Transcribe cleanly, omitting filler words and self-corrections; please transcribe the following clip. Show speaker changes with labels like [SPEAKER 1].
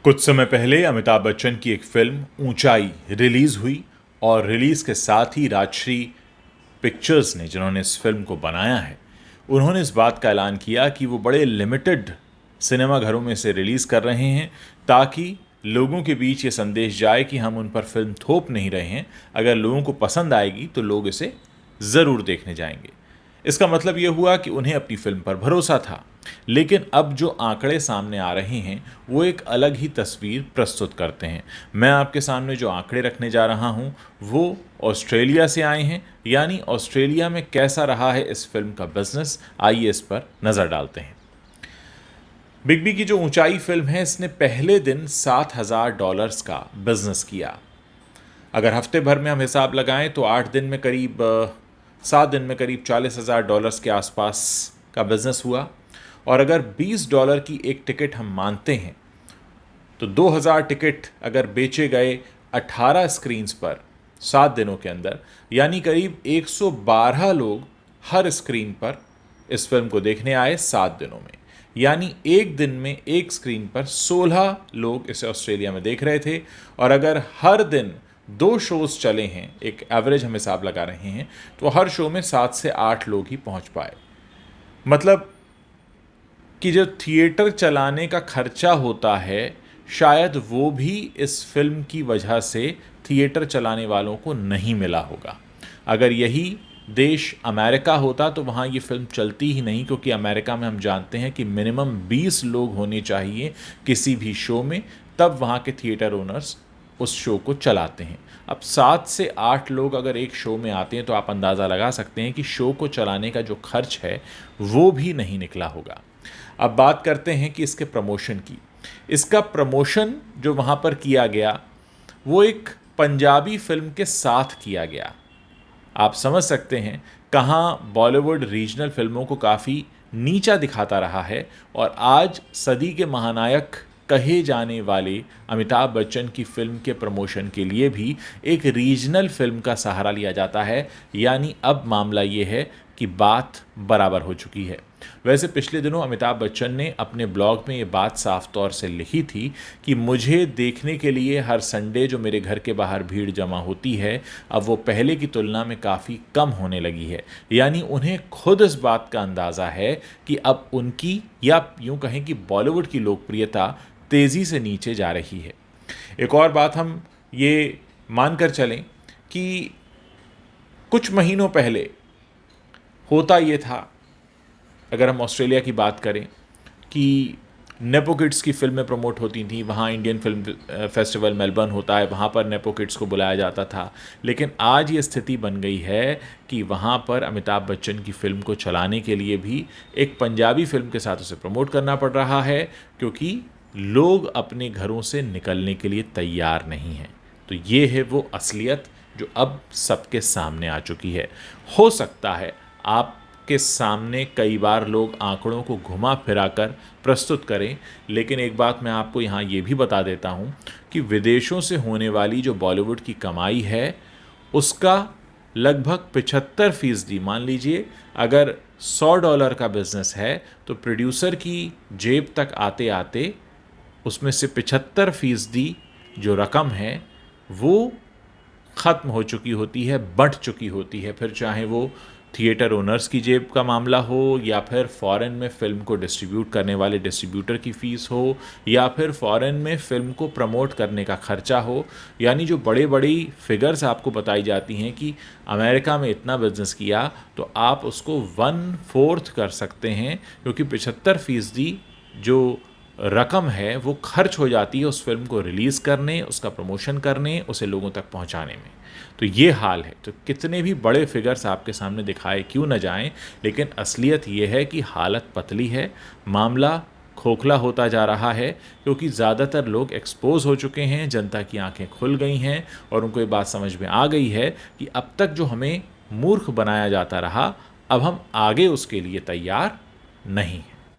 [SPEAKER 1] कुछ समय पहले अमिताभ बच्चन की एक फिल्म ऊंचाई रिलीज हुई और रिलीज के साथ ही राजश्री पिक्चर्स ने, जिन्होंने इस फिल्म को बनाया है, उन्होंने इस बात का ऐलान किया कि वो बड़े लिमिटेड सिनेमाघरों में से रिलीज कर रहे हैं ताकि लोगों के बीच ये संदेश जाए कि हम उन पर फिल्म थोप नहीं रहे हैं। अगर लोगों को पसंद आएगी तो लोग इसे ज़रूर देखने जाएंगे। इसका मतलब यह हुआ कि उन्हें अपनी फिल्म पर भरोसा था, लेकिन अब जो आंकड़े सामने आ रहे हैं वो एक अलग ही तस्वीर प्रस्तुत करते हैं। मैं आपके सामने जो आंकड़े रखने जा रहा हूं वो ऑस्ट्रेलिया से आए हैं, यानी ऑस्ट्रेलिया में कैसा रहा है इस फिल्म का बिजनेस, आइए इस पर नज़र डालते हैं। बिग बी की जो ऊंचाई फिल्म है, इसने पहले दिन $7,000 का बिजनेस किया। अगर हफ्ते भर में हम हिसाब लगाएं तो 7 दिन में करीब $40,000 के आसपास का बिजनेस हुआ। और अगर $20 की एक टिकट हम मानते हैं तो 2000 टिकट अगर बेचे गए 18 स्क्रीन्स पर 7 दिनों के अंदर, यानी करीब 112 लोग हर स्क्रीन पर इस फिल्म को देखने आए 7 दिनों में। यानी एक दिन में एक स्क्रीन पर 16 लोग इसे ऑस्ट्रेलिया में देख रहे थे। और अगर हर दिन 2 शोज चले हैं, एक एवरेज हम हिसाब लगा रहे हैं, तो हर शो में 7 से 8 लोग ही पहुंच पाए। मतलब कि जो थिएटर चलाने का खर्चा होता है, शायद वो भी इस फिल्म की वजह से थिएटर चलाने वालों को नहीं मिला होगा। अगर यही देश अमेरिका होता तो वहाँ ये फिल्म चलती ही नहीं, क्योंकि अमेरिका में हम जानते हैं कि मिनिमम 20 लोग होने चाहिए किसी भी शो में, तब वहाँ के थिएटर ओनर्स उस शो को चलाते हैं। अब 7 से 8 लोग अगर एक शो में आते हैं तो आप अंदाज़ा लगा सकते हैं कि शो को चलाने का जो खर्च है वो भी नहीं निकला होगा। अब बात करते हैं कि इसके प्रमोशन की। इसका प्रमोशन जो वहाँ पर किया गया वो एक पंजाबी फिल्म के साथ किया गया। आप समझ सकते हैं कहाँ बॉलीवुड रीजनल फिल्मों को काफ़ी नीचा दिखाता रहा है, और आज सदी के महानायक कहे जाने वाले अमिताभ बच्चन की फिल्म के प्रमोशन के लिए भी एक रीजनल फिल्म का सहारा लिया जाता है। यानी अब मामला ये है कि बात बराबर हो चुकी है। वैसे पिछले दिनों अमिताभ बच्चन ने अपने ब्लॉग में ये बात साफ तौर से लिखी थी कि मुझे देखने के लिए हर संडे जो मेरे घर के बाहर भीड़ जमा होती है, अब वो पहले की तुलना में काफ़ी कम होने लगी है। यानी उन्हें खुद इस बात का अंदाज़ा है कि अब उनकी, या यूँ कहें कि बॉलीवुड की लोकप्रियता तेज़ी से नीचे जा रही है। एक और बात हम ये मानकर चलें कि कुछ महीनों पहले होता ये था, अगर हम ऑस्ट्रेलिया की बात करें, कि नेपो किड्स की फिल्में प्रमोट होती थी। वहाँ इंडियन फिल्म फेस्टिवल मेलबर्न होता है, वहाँ पर नेपो किड्स को बुलाया जाता था। लेकिन आज ये स्थिति बन गई है कि वहाँ पर अमिताभ बच्चन की फिल्म को चलाने के लिए भी एक पंजाबी फिल्म के साथ उसे प्रमोट करना पड़ रहा है, क्योंकि लोग अपने घरों से निकलने के लिए तैयार नहीं हैं। तो ये है वो असलियत जो अब सबके सामने आ चुकी है। हो सकता है आपके सामने कई बार लोग आंकड़ों को घुमा फिरा कर प्रस्तुत करें, लेकिन एक बात मैं आपको यहाँ ये भी बता देता हूँ कि विदेशों से होने वाली जो बॉलीवुड की कमाई है उसका लगभग 75%, मान लीजिए अगर $100 का बिजनेस है तो प्रोड्यूसर की जेब तक आते आते उसमें से 75% जो रकम है वो ख़त्म हो चुकी होती है, बंट चुकी होती है। फिर चाहे वो थिएटर ओनर्स की जेब का मामला हो, या फिर फॉरेन में फ़िल्म को डिस्ट्रीब्यूट करने वाले डिस्ट्रीब्यूटर की फ़ीस हो, या फिर फॉरेन में फ़िल्म को प्रमोट करने का खर्चा हो। यानी जो बड़ी बड़ी फिगर्स आपको बताई जाती हैं कि अमेरिका में इतना बिजनेस किया, तो आप उसको 1/4 कर सकते हैं, क्योंकि 75% जो रकम है वो खर्च हो जाती है उस फिल्म को रिलीज़ करने, उसका प्रमोशन करने, उसे लोगों तक पहुंचाने में। तो ये हाल है। तो कितने भी बड़े फिगर्स आपके सामने दिखाए क्यों न जाएं, लेकिन असलियत ये है कि हालत पतली है, मामला खोखला होता जा रहा है, क्योंकि ज़्यादातर लोग एक्सपोज हो चुके हैं, जनता की आंखें खुल गई हैं और उनको ये बात समझ में आ गई है कि अब तक जो हमें मूर्ख बनाया जाता रहा, अब हम आगे उसके लिए तैयार नहीं हैं।